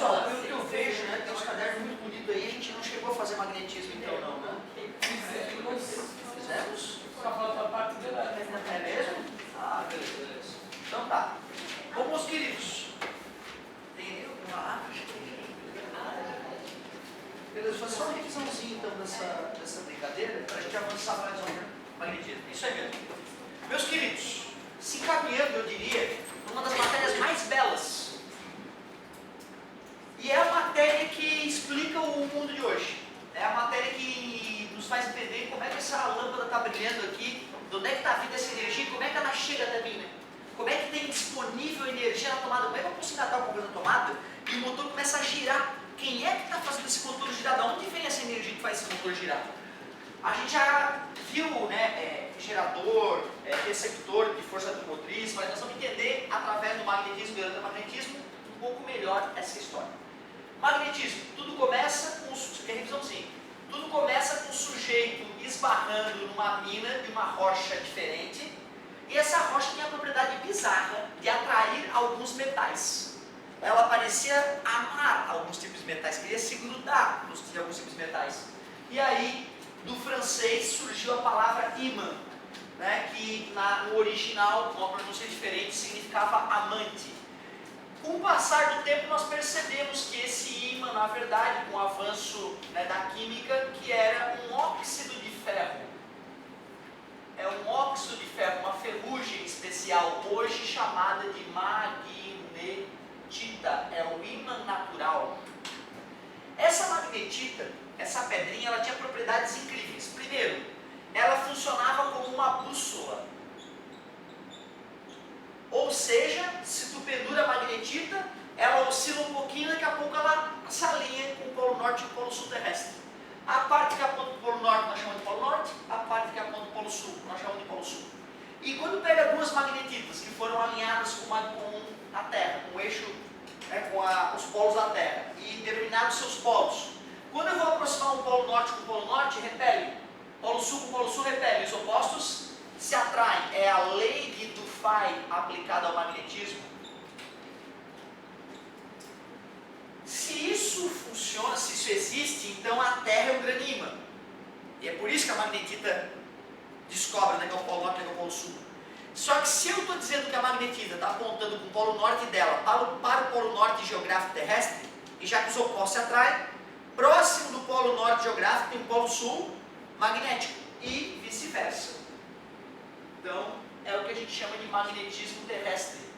pessoal, pelo que eu vejo, né, tem uns cadernos muito bonitos aí, a gente não chegou a fazer magnetismo então não, né? Fizemos? Só falta a parte dela. É mesmo? Ah, beleza, beleza. Então tá. Bom, meus queridos. Tem uma beleza, vou fazer só uma revisãozinha então dessa brincadeira para a gente avançar mais ou menos no magnetismo. Isso aí mesmo. Meus queridos, se encaminhando, eu diria, numa das matérias mais belas. E é a matéria que explica o mundo de hoje. É a matéria que nos faz entender como é que essa lâmpada está brilhando aqui, de onde é que está vindo essa energia, como é que ela chega até mim, né? Como é que tem disponível energia na tomada, como é que eu consigo engatar alguma coisa na tomada e o motor começa a girar. Quem é que está fazendo esse motor girar? De onde vem essa energia que faz esse motor girar? A gente já viu, né, gerador, receptor de força automotriz, mas nós vamos entender através do magnetismo e do eletromagnetismo um pouco melhor essa história. Magnetismo, tudo começa com revisãozinha. Tudo começa com um sujeito esbarrando numa mina de uma rocha diferente, e essa rocha tinha a propriedade bizarra de atrair alguns metais. Ela parecia amar alguns tipos de metais, queria se grudar de alguns tipos de metais. E aí, do francês surgiu a palavra imã, né, que no original, uma pronúncia diferente, significava amante. Com o passar do tempo, nós percebemos que esse ímã, na verdade, com o avanço, né, da química, que era um óxido de ferro. É um óxido de ferro, uma ferrugem especial, hoje chamada de magnetita. É o ímã natural. Essa magnetita, essa pedrinha, ela tinha propriedades incríveis. Primeiro, ela funcionava como uma bússola. Ou seja, se tu pendura a magnetita, ela oscila um pouquinho, daqui a pouco ela se alinha com o polo norte e o polo sul terrestre. A parte que aponta para o polo norte nós chamamos de polo norte, a parte que aponta para o polo sul nós chamamos de polo sul. E quando pega duas magnetitas que foram alinhadas com a Terra, com o eixo, né, com os polos da Terra, e determinados seus polos, quando eu vou aproximar um polo norte com o polo norte, repele. Polo sul com o polo sul repele, os opostos se atraem. É a lei de Dufay aplicada ao magnetismo. Se isso funciona, se isso existe, então a Terra é um grande ímã. E é por isso que a magnetita descobre, né, que é o polo norte e que é o polo sul. Só que se eu estou dizendo que a magnetita está apontando para o polo norte dela para o polo norte geográfico terrestre, e já que os opostos se atraem, próximo do polo norte geográfico tem o polo sul magnético e vice-versa. Então, é o que a gente chama de magnetismo terrestre.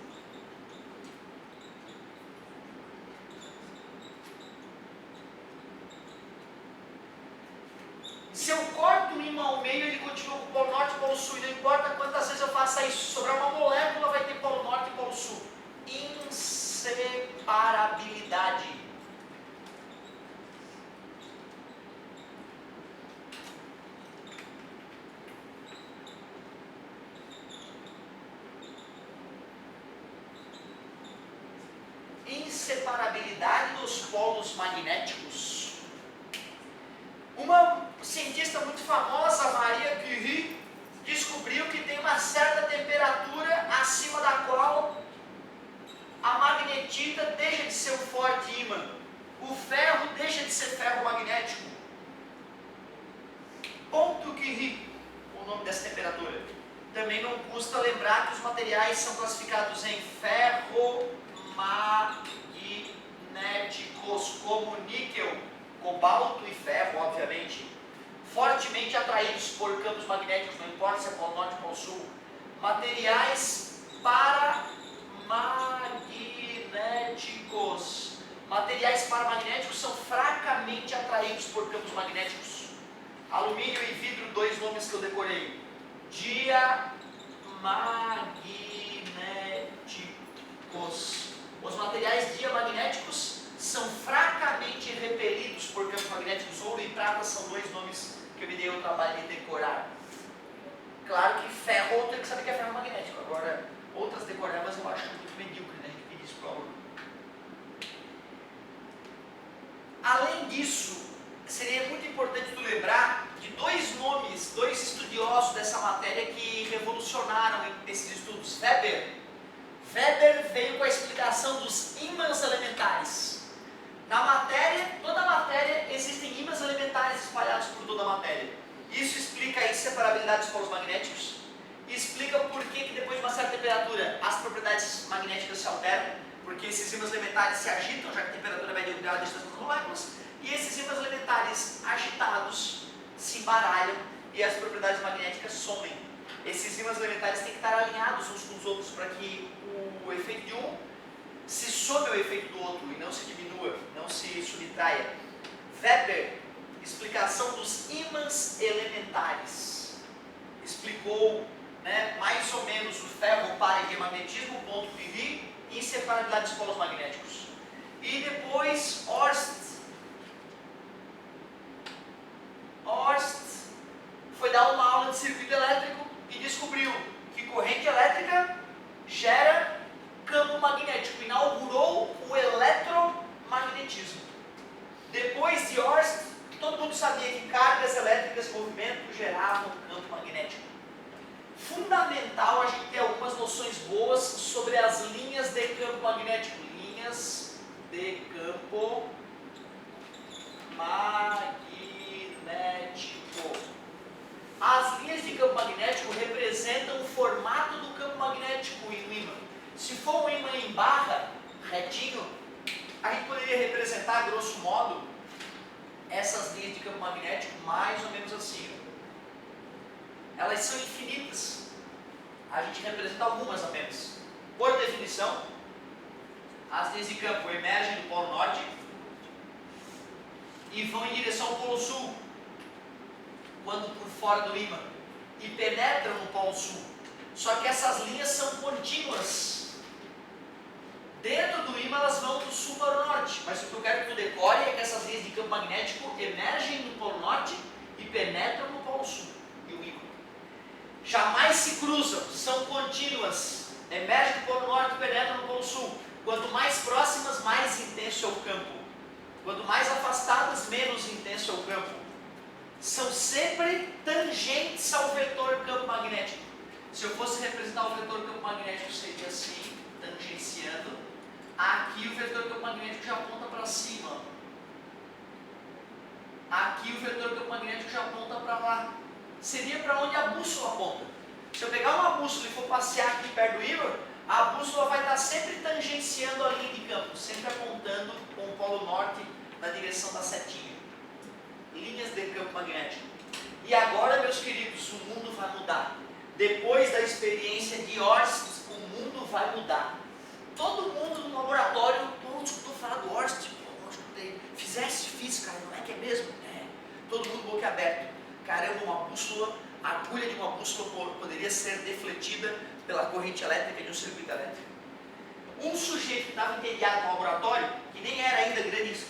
Se eu corto o ímã ao meio, ele continua com o polo norte e o polo sul. E não importa quantas vezes eu faça isso, se sobrar uma molécula, vai ter polo norte e polo sul. Inseparabilidade. Inseparabilidade dos polos magnéticos. Uma cientista muito famosa, Maria Curie, descobriu que tem uma certa temperatura acima da qual a magnetita deixa de ser um forte ímã, o ferro deixa de ser ferro magnético. Ponto Curie, o nome dessa temperatura. Também não custa lembrar que os materiais são classificados em ferromagnéticos, como níquel, cobalto e ferro, obviamente, fortemente atraídos por campos magnéticos, não importa se é polo norte ou polo sul. Materiais paramagnéticos. Materiais paramagnéticos são fracamente atraídos por campos magnéticos. Alumínio e vidro, dois nomes que eu decorei. Diamagnéticos. Os materiais diamagnéticos são fracamente repelidos por campos magnéticos. Ouro e prata são dois nomes que eu me dei o trabalho de decorar. Claro que ferro, eu tenho que saber que é ferro magnético. Agora, outras decoradas eu acho muito medíocre, né? A gente pedir isso para o aluno. Além disso, seria muito importante tu lembrar de dois nomes, dois estudiosos dessa matéria que revolucionaram esses estudos. Weber veio com a explicação dos ímãs elementares. porque esses ímãs elementares se agitam, já que a temperatura média de 1 grau deixa as moléculas, e esses ímãs elementares agitados se embaralham e as propriedades magnéticas somem. Esses ímãs elementares têm que estar alinhados uns com os outros para que o efeito de um se some ao efeito do outro e não se diminua, não se subtraia. Weber, explicação dos ímãs elementares, explicou, né, mais ou menos o ferro par de magnetismo, ponto Curie, e inseparabilidade dos polos magnéticos. E depois Horst foi dar uma aula de circuito elétrico e descobriu que corrente elétrica gera campo magnético, inaugurou o eletromagnetismo. Depois de Horst, todo mundo sabia que cargas elétricas em movimento geravam campo magnético. Fundamental a gente ter algumas noções boas sobre as linhas de campo magnético. Linhas de campo magnético. As linhas de campo magnético representam o formato do campo magnético em um ímã. Se for um ímã em barra, retinho, a gente poderia representar, grosso modo, essas linhas de campo magnético mais ou menos assim. Elas são infinitas. A gente representa algumas apenas. Por definição, as linhas de campo emergem do polo norte e vão em direção ao polo sul, quando por fora do ímã, e penetram no polo sul. Só que essas linhas são contínuas. Dentro do ímã elas vão do sul para o norte, mas o que eu quero que tu decore é que essas linhas de campo magnético emergem no polo norte e penetram no polo sul. Jamais se cruzam, são contínuas, emergem do polo norte e penetram no polo sul. Quanto mais próximas, mais intenso é o campo. Quanto mais afastadas, menos intenso é o campo. São sempre tangentes ao vetor campo magnético. Se eu fosse representar o vetor campo magnético, seria assim, tangenciando. Aqui o vetor campo magnético já aponta para cima. Aqui o vetor campo magnético já aponta para lá. Seria para onde a bússola aponta. Se eu pegar uma bússola e for passear aqui perto do ímã, a bússola vai estar sempre tangenciando a linha de campo, sempre apontando com o polo norte na direção da setinha. Linhas de campo magnético. E agora, meus queridos, o mundo vai mudar. Depois da experiência de Horst, o mundo vai mudar. Todo mundo no laboratório, todo escutou falar do Horst, não escutei. Fiz, cara, não é que é mesmo? É. Todo mundo boca aberta. Caramba, uma bússola, a agulha de uma bússola poderia ser defletida pela corrente elétrica de um circuito elétrico. Um sujeito que estava entediado no laboratório, que nem era ainda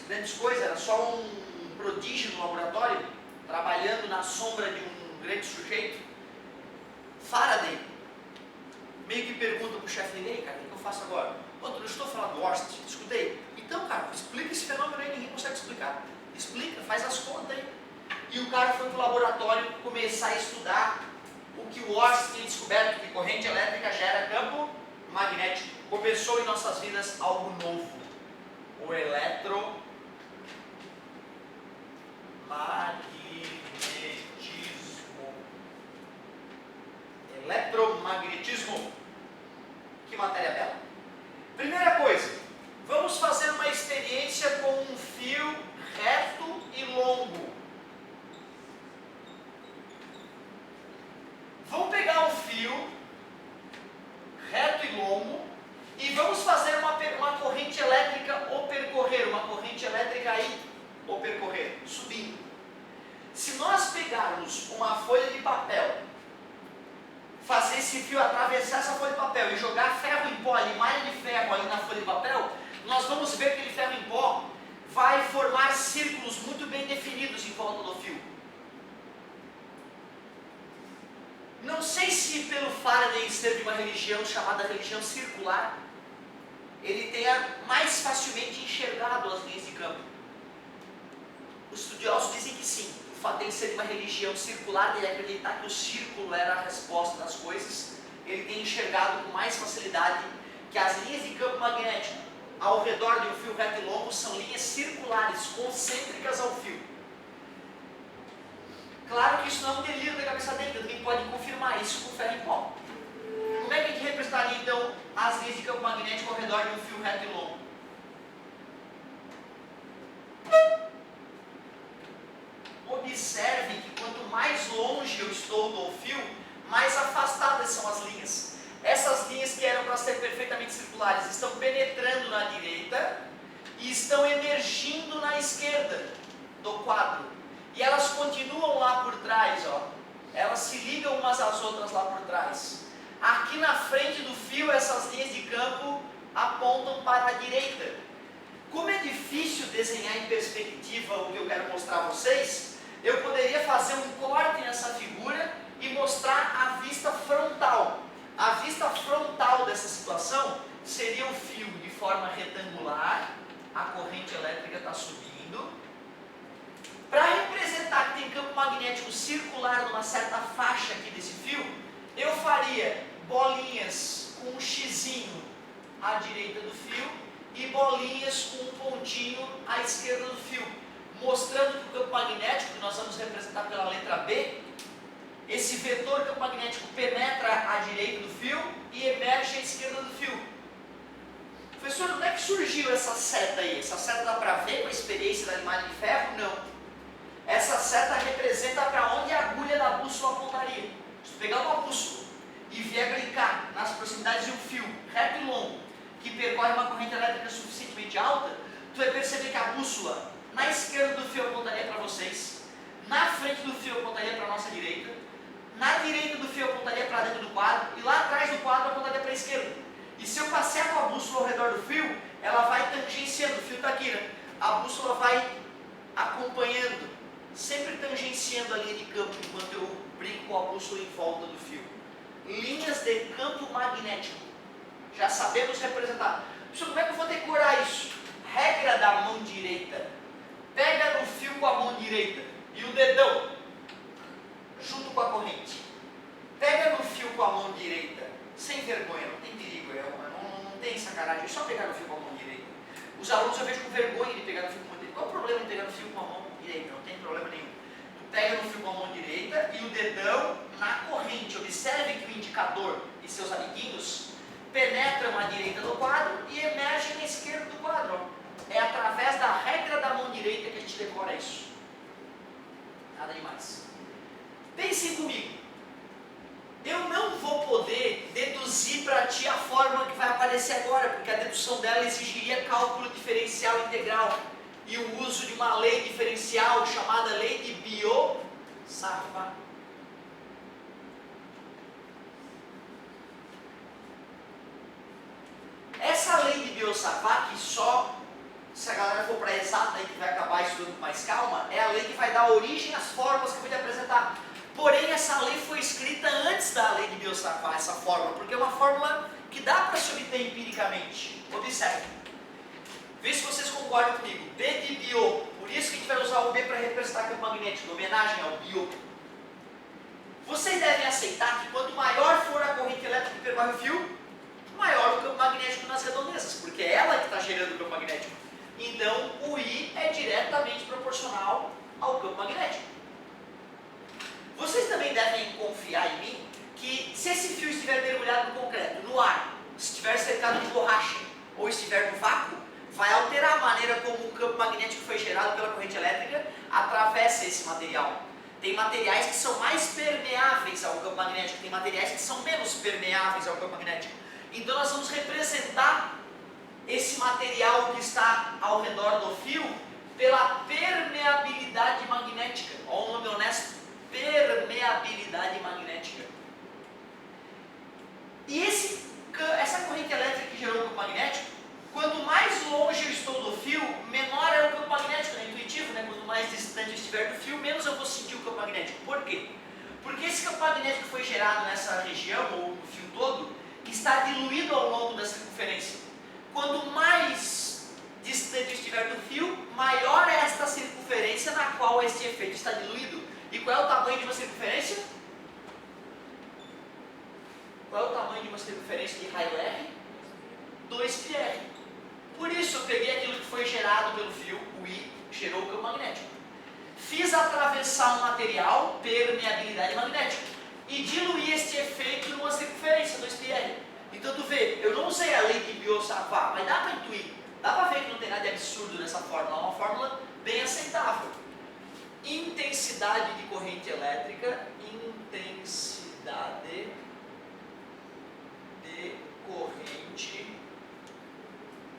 grandes coisas, era só um prodígio no laboratório, trabalhando na sombra de um grande sujeito, Faraday, meio que pergunta para o chefe dele: cara, o que eu faço agora? Outro, eu estou falando do Horst, escutei. Então, cara, explica esse fenômeno aí, ninguém consegue explicar. Explica, faz as contas aí. E o cara foi para o laboratório começar a estudar o que o Horst tinha descoberto, que corrente elétrica gera campo magnético. Começou em nossas vidas algo novo, o eletromagnetismo. Eletromagnetismo. Que matéria bela. Primeira coisa, vamos fazer uma experiência com um fio reto e longo. Vamos pegar um fio reto e longo e vamos fazer uma corrente elétrica ou percorrer, uma corrente elétrica aí ou percorrer, subindo. Se nós pegarmos uma folha de papel, fazer esse fio atravessar essa folha de papel e jogar ferro em pó, ali, malha de ferro aí na folha de papel, nós vamos ver que aquele ferro em pó vai formar círculos muito bem definidos em volta do fio. Não sei se pelo Faraday ser de uma religião chamada religião circular, ele tenha mais facilmente enxergado as linhas de campo. Os estudiosos dizem que sim. O fato de ele ser de uma religião circular, de ele acreditar que o círculo era a resposta das coisas, ele tem enxergado com mais facilidade que as linhas de campo magnético ao redor de um fio reto e longo são linhas circulares, concêntricas ao fio. Claro que isso não é um delírio da cabeça dele, ninguém pode confirmar isso com ferro em pó. Como Como é que a gente representaria então as linhas de campo magnético ao redor de um fio reto e longo? Observe que quanto mais longe eu estou do fio, mais afastadas são as linhas. Essas linhas que eram para ser perfeitamente circulares estão penetrando na direita e estão emergindo na esquerda do quadro. E elas continuam lá por trás, ó. Elas se ligam umas às outras lá por trás. Aqui na frente do fio, essas linhas de campo apontam para a direita. Como é difícil desenhar em perspectiva o que eu quero mostrar a vocês, eu poderia fazer um corte nessa figura e mostrar a vista frontal. A vista frontal dessa situação seria o fio de forma retangular, a corrente elétrica está subindo. Para representar que tem campo magnético circular numa certa faixa aqui desse fio, eu faria bolinhas com um xizinho à direita do fio e bolinhas com um pontinho à esquerda do fio, mostrando que o campo magnético, que nós vamos representar pela letra B, esse vetor campo magnético penetra à direita do fio e emerge à esquerda do fio. Professor, onde é que surgiu essa seta aí? Essa seta dá para ver com a experiência da imagem de ferro? Não. Essa seta representa para onde a agulha da bússola apontaria. Se tu pegar uma bússola e vier clicar nas proximidades de um fio reto e longo, que percorre uma corrente elétrica suficientemente alta, tu vai perceber que a bússola na esquerda do fio apontaria para vocês, na frente do fio apontaria para a nossa direita, na direita do fio apontaria para dentro do quadro e lá atrás do quadro apontaria para a esquerda. E se eu passear com a bússola ao redor do fio, ela vai tangenciando, o fio está aqui, né? A bússola vai acompanhando, sempre tangenciando a linha de campo enquanto eu brinco com a bússola em volta do fio. Linhas de campo magnético. Já sabemos representar. Professor, como é que eu vou decorar isso? Regra da mão direita. Pega no fio com a mão direita e o dedão junto com a corrente. Pega no fio com a mão direita, sem vergonha, não tem perigo, não tem sacanagem, é só pegar no fio com a mão direita. Os alunos eu vejo com vergonha de pegar no fio com a mão direita. Qual é o problema de pegar no fio com a mão direita? Não tem problema nenhum. Tu pega no fio com a mão direita e o dedão na corrente. Observe que o indicador e seus amiguinhos penetram à direita do quadro e emergem à esquerda do quadro. É através da regra da mão direita que a gente decora isso. Nada demais. Pensem comigo. Eu não vou poder deduzir para ti a fórmula que vai aparecer agora, porque a dedução dela exigiria cálculo diferencial integral e o uso de uma lei diferencial chamada lei de Biot-Savart. Essa lei de Biot-Savart, que só se a galera for para exata e que vai acabar estudando com mais calma, é a lei que vai dar origem às fórmulas que eu vou te apresentar. Porém, essa lei foi escrita antes da lei de Biot-Savart, essa fórmula, porque é uma fórmula que dá para se obter empiricamente. Observe. Vê se vocês concordam comigo. B de Biot. Por isso que a gente vai usar o B para representar campo magnético, em homenagem ao Biot. Vocês devem aceitar que quanto maior for a corrente elétrica que percorre o fio, maior o campo magnético nas redondezas, porque é ela que está gerando o campo magnético. Então, o I é diretamente proporcional ao campo magnético. Vocês também devem confiar em mim que se esse fio estiver mergulhado no concreto, no ar, se estiver cercado de borracha ou estiver no vácuo, vai alterar a maneira como o campo magnético foi gerado pela corrente elétrica atravessa esse material. Tem materiais que são mais permeáveis ao campo magnético, tem materiais que são menos permeáveis ao campo magnético. Então nós vamos representar esse material que está ao redor do fio pela permeabilidade magnética. Olha o nome honesto. Permeabilidade magnética. E essa corrente elétrica que gerou o campo magnético, quanto mais longe eu estou do fio, menor é o campo magnético, é intuitivo, né? Quanto mais distante eu estiver do fio, menos eu vou sentir o campo magnético. Por quê? Porque esse campo magnético que foi gerado nessa região, ou no fio todo, está diluído ao longo da circunferência. Quanto mais distante eu estiver do fio, maior é esta circunferência na qual este efeito está diluído. E qual é o tamanho de uma circunferência? Qual é o tamanho de uma circunferência de raio R? 2πr. Por isso eu peguei aquilo que foi gerado pelo fio, o I, gerou o campo magnético. Fiz atravessar um material, permeabilidade magnética. e diluir este efeito numa circunferência, 2πr. Então tu vê, eu não usei a lei de Biot-Savart, mas dá para intuir, dá para ver que não tem nada de absurdo nessa fórmula, é uma fórmula bem aceitável. Intensidade de corrente elétrica, intensidade de corrente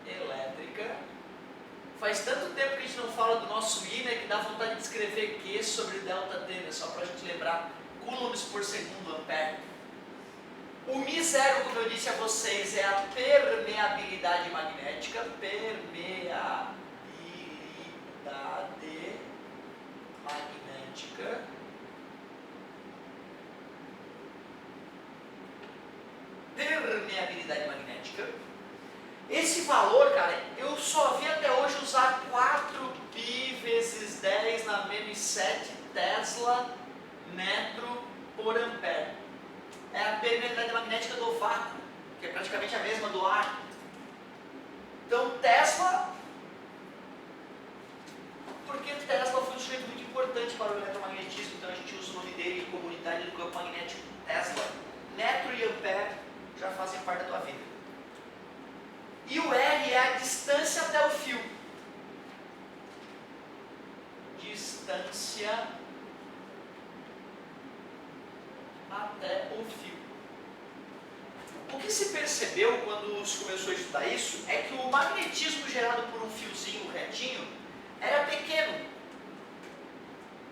elétrica. Faz tanto tempo que a gente não fala do nosso I, né, que dá vontade de escrever Q sobre ΔT, né, só para a gente lembrar, coulombs por segundo, ampere. O μ0, como eu disse a vocês, é a permeabilidade magnética, permeabilidade magnética. Permeabilidade magnética. Esse valor, cara, eu só vi até hoje usar 4π vezes 10 na menos 7 Tesla metro por ampere. É a permeabilidade magnética do vácuo, que é praticamente a mesma do ar. Então, Tesla, porque Tesla foi um sujeito muito importante para o eletromagnetismo, então a gente usa o nome dele em comunidade do campo magnético, Tesla. Metro e ampere já fazem parte da tua vida. E o R é a distância até o fio. Distância até o fio. O que se percebeu quando se começou a estudar isso é que o magnetismo gerado por um fiozinho retinho era pequeno.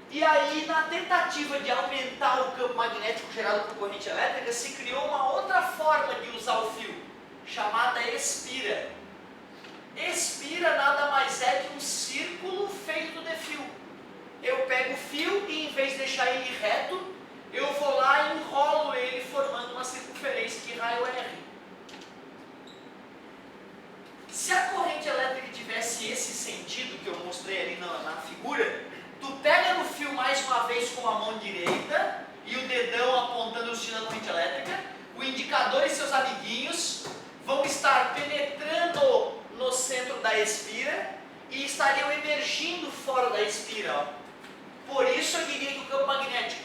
E aí, na tentativa de aumentar o campo magnético gerado por corrente elétrica, se criou uma outra forma de usar o fio, chamada espira. Espira nada mais é que um círculo feito de fio. Eu pego o fio e, em vez de deixar ele reto, eu vou lá e enrolo ele formando uma circunferência de raio R. Se a corrente elétrica tivesse esse sentido que eu mostrei ali na figura, tu pega no fio mais uma vez com a mão direita e o dedão apontando o sentido da corrente elétrica, o indicador e seus amiguinhos vão estar penetrando no centro da espira e estariam emergindo fora da espira. Ó. Por isso eu diria que o campo magnético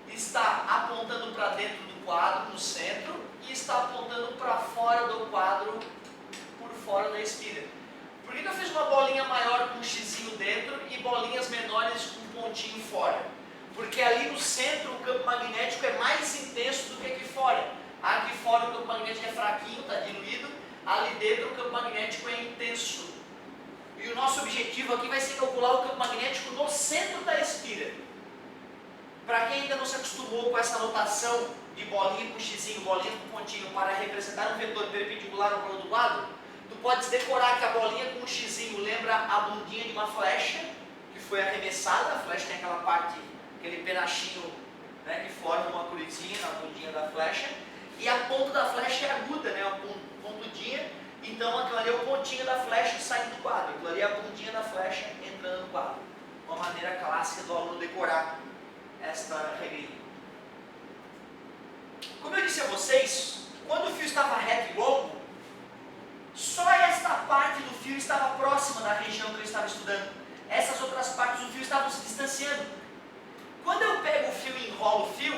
está apontando para dentro do quadro, no centro, e está apontando para fora do quadro, por fora da espira. Por que eu fiz uma bolinha maior com um xizinho dentro e bolinhas menores com um pontinho fora? Porque ali no centro o campo magnético é mais intenso do que aqui fora. Aqui fora o campo magnético é fraquinho, está diluído. Ali dentro o campo magnético é intenso. E o nosso objetivo aqui vai ser calcular o campo magnético no centro da espira. Para quem ainda não se acostumou com essa notação de bolinha com xizinho, bolinha com pontinho para representar um vetor perpendicular ao plano do quadro, tu podes decorar que a bolinha com um xizinho lembra a bundinha de uma flecha que foi arremessada. A flecha tem aquela parte, aquele penachinho, né, que forma uma cruzinha na bundinha da flecha. E a ponta da flecha é aguda, né, uma pontudinha. Então aquilo ali é o pontinho da flecha saindo do quadro. Aquilo ali é a bundinha da flecha entrando no quadro. Uma maneira clássica do aluno decorar esta regrinha. Como eu disse a vocês, quando o fio estava reto e longo, só esta parte do fio estava próxima da região que eu estava estudando. Essas outras partes do fio estavam se distanciando. Quando eu pego o fio e enrolo o fio,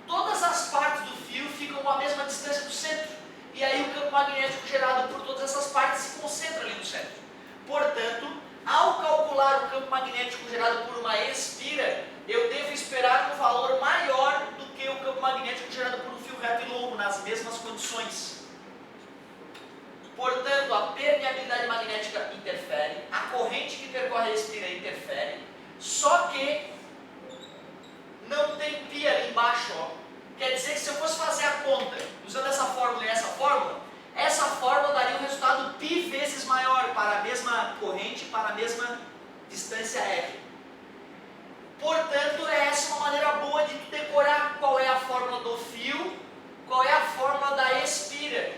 todas as partes do fio ficam a mesma distância do centro. E aí o campo magnético gerado por todas essas partes se concentra ali no centro. Portanto, ao calcular o campo magnético gerado por uma espira, eu devo esperar um valor maior do que o campo magnético gerado por um fio reto e longo, nas mesmas condições. Portanto, a permeabilidade magnética interfere, a corrente que percorre a espira interfere, só que não tem π ali embaixo. Ó. Quer dizer que se eu fosse fazer a conta usando essa fórmula e essa fórmula daria um resultado π vezes maior para a mesma corrente, para a mesma distância R. Portanto, essa é uma maneira boa de tu decorar qual é a fórmula do fio, qual é a fórmula da espira.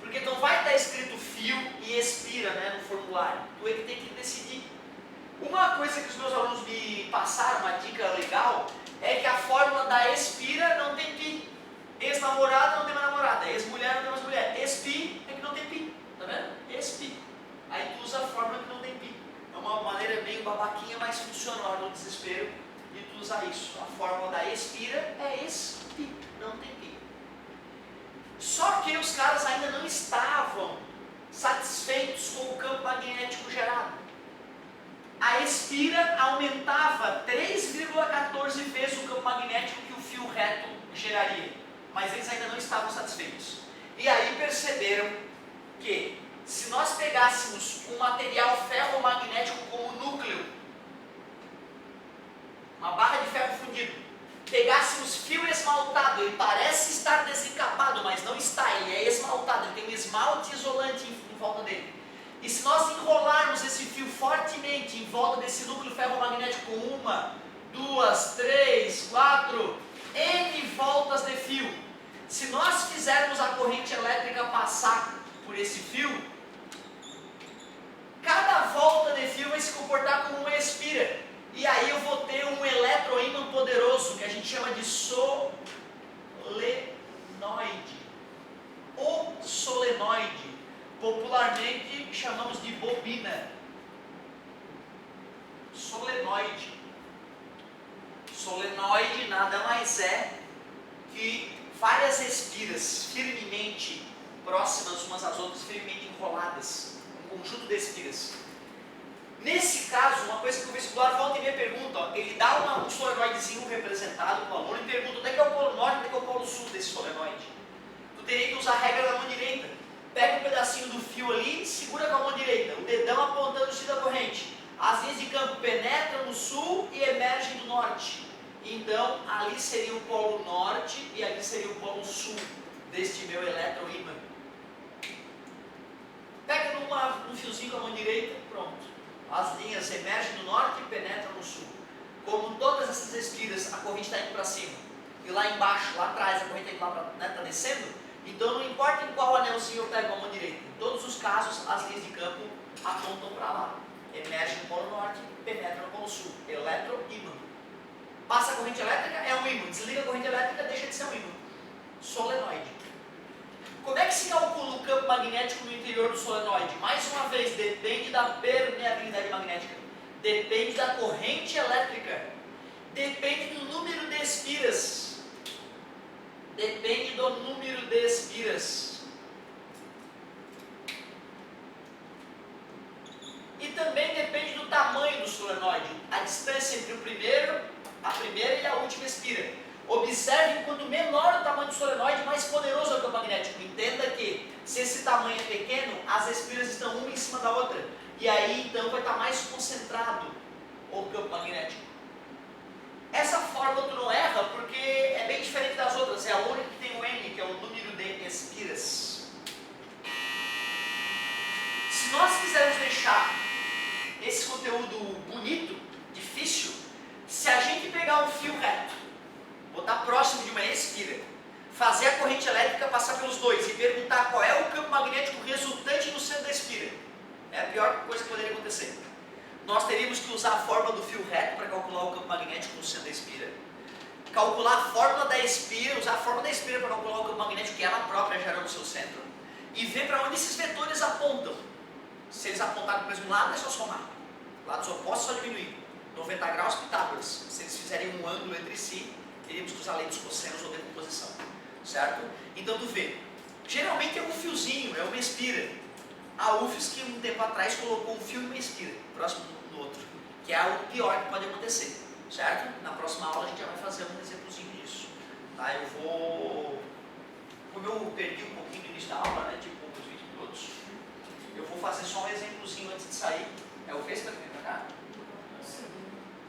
Porque não vai estar escrito fio e espira, né, no formulário. Tu é que tem que decidir. Uma coisa que os meus alunos me passaram, uma dica legal, é que a fórmula da espira não tem π. Ex-namorada não tem mais namorada, ex-mulher não tem mais mulher. Ex-pi é que não tem π. Tá vendo? Ex-pi. Aí tu usa a fórmula que não tem π. É uma maneira meio babaquinha, mas funciona lá no desespero. E tu usar isso. A fórmula da espira é ESPI, não tem pi. Só que os caras ainda não estavam satisfeitos com o campo magnético gerado. A espira aumentava 3,14 vezes o campo magnético que o fio reto geraria, mas eles ainda não estavam satisfeitos. E aí perceberam que se nós pegássemos um material ferromagnético como núcleo, uma barra de ferro fundido, pegássemos fio esmaltado, ele parece estar desencapado, mas não está, ele é esmaltado, ele tem um esmalte isolante em volta dele. E se nós enrolarmos esse fio fortemente em volta desse núcleo ferromagnético com 1, 2, 3, 4, N voltas de fio, se nós fizermos a corrente elétrica passar por esse fio, cada volta de fio vai se comportar como uma espira. E aí eu vou ter um eletroímã poderoso, que a gente chama de solenoide, ou solenoide. Popularmente chamamos de bobina. Solenoide. Solenoide nada mais é que várias espiras firmemente próximas umas às outras, firmemente enroladas. Um conjunto de espiras. Nesse caso, uma coisa que o vestibular volta e me pergunta, ó, ele dá um solenoidezinho representado para o aluno e pergunta onde é que é o polo norte, onde é que é o polo sul desse solenoide. Tu teria que usar a regra da mão direita. Pega um pedacinho do fio ali, segura com a mão direita, o dedão apontando o sentido da corrente. As linhas de campo penetram no sul e emergem do norte. Então, ali seria o polo norte e ali seria o polo sul deste meu eletroímã. Pega num fiozinho com a mão direita, pronto. As linhas emergem do norte e penetram no sul. Como todas essas espiras, a corrente está indo para cima. E lá embaixo, lá atrás, a corrente está descendo. Então não importa em qual anelzinho eu pego a mão direita. Em todos os casos, as linhas de campo apontam para lá. Emerge no polo norte, penetra no polo sul. Eletroímã. Passa a corrente elétrica, é um ímã. Desliga a corrente elétrica, deixa de ser um ímã. Solenoide. Como é que se calcula o campo magnético no interior do solenoide? Mais uma vez, depende da permeabilidade magnética. Depende da corrente elétrica. Depende do número de espiras. Depende do número de espiras. E também depende do tamanho do solenoide. A distância entre a primeira e a última espira. Observe, quanto menor o tamanho do solenoide, mais poderoso é o campo magnético. Entenda que, se esse tamanho é pequeno, as espiras estão uma em cima da outra. E aí, então, vai estar mais concentrado o campo magnético. Essa fórmula tu não erra, porque é bem diferente das outras. É a única que tem o N, que é o número de espiras. Se nós quisermos deixar esse conteúdo bonito, difícil, se a gente pegar um fio reto, botar próximo de uma espira, fazer a corrente elétrica passar pelos dois e perguntar qual é o campo magnético resultante no centro da espira, é a pior coisa que poderia acontecer. Nós teríamos que usar a fórmula do fio reto para calcular o campo magnético no centro da espira, calcular a fórmula da espira, usar a fórmula da espira para calcular o campo magnético que ela própria gera no seu centro, e ver para onde esses vetores apontam. Se eles apontarem para o mesmo lado, é só somar. Lados opostos, só diminuir. 90 graus, Pitágoras. Se eles fizerem um ângulo entre si, teríamos que usar a lei dos cossenos ou decomposição. Certo? Então tu vê, geralmente é um fiozinho, é uma espira. A UFSC, um tempo atrás, colocou um fio e uma espira, próximo do outro, que é o pior que pode acontecer. Certo? Na próxima aula a gente já vai fazer um exemplozinho disso. Tá? Eu vou... Como eu perdi um pouquinho do início da aula, né? Tipo uns 20 minutos, eu vou fazer só um exemplozinho antes de sair. É o Vespa que vem pra cá?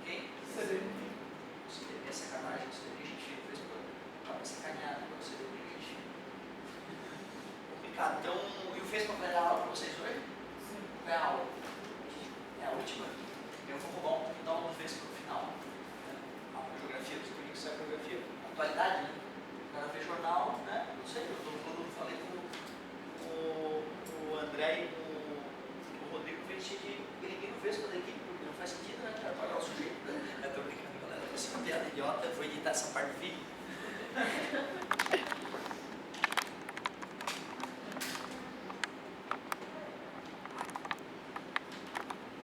Quem? Você teve a sacanagem, você teve gente feia, fez pra sacanear, né? Você teve gente. Complicado. Então, e o Vespa vai dar aula pra vocês hoje? Sim. Vai a aula. É a última. Eu vou roubar um pouquinho da aula do Vespa no final. A geografia, você podia que sair a geografia. Atualidade, né? O cara vê jornal, né? Não sei, eu falei com o André e com o Rodrigo, que eles tinham que ninguém não fez toda a equipe, porque não faz sentido, né? Cara, pagar o sujeito. Eu tô brincando, galera. Eu sou uma piada idiota, eu vou editar essa parte do vídeo.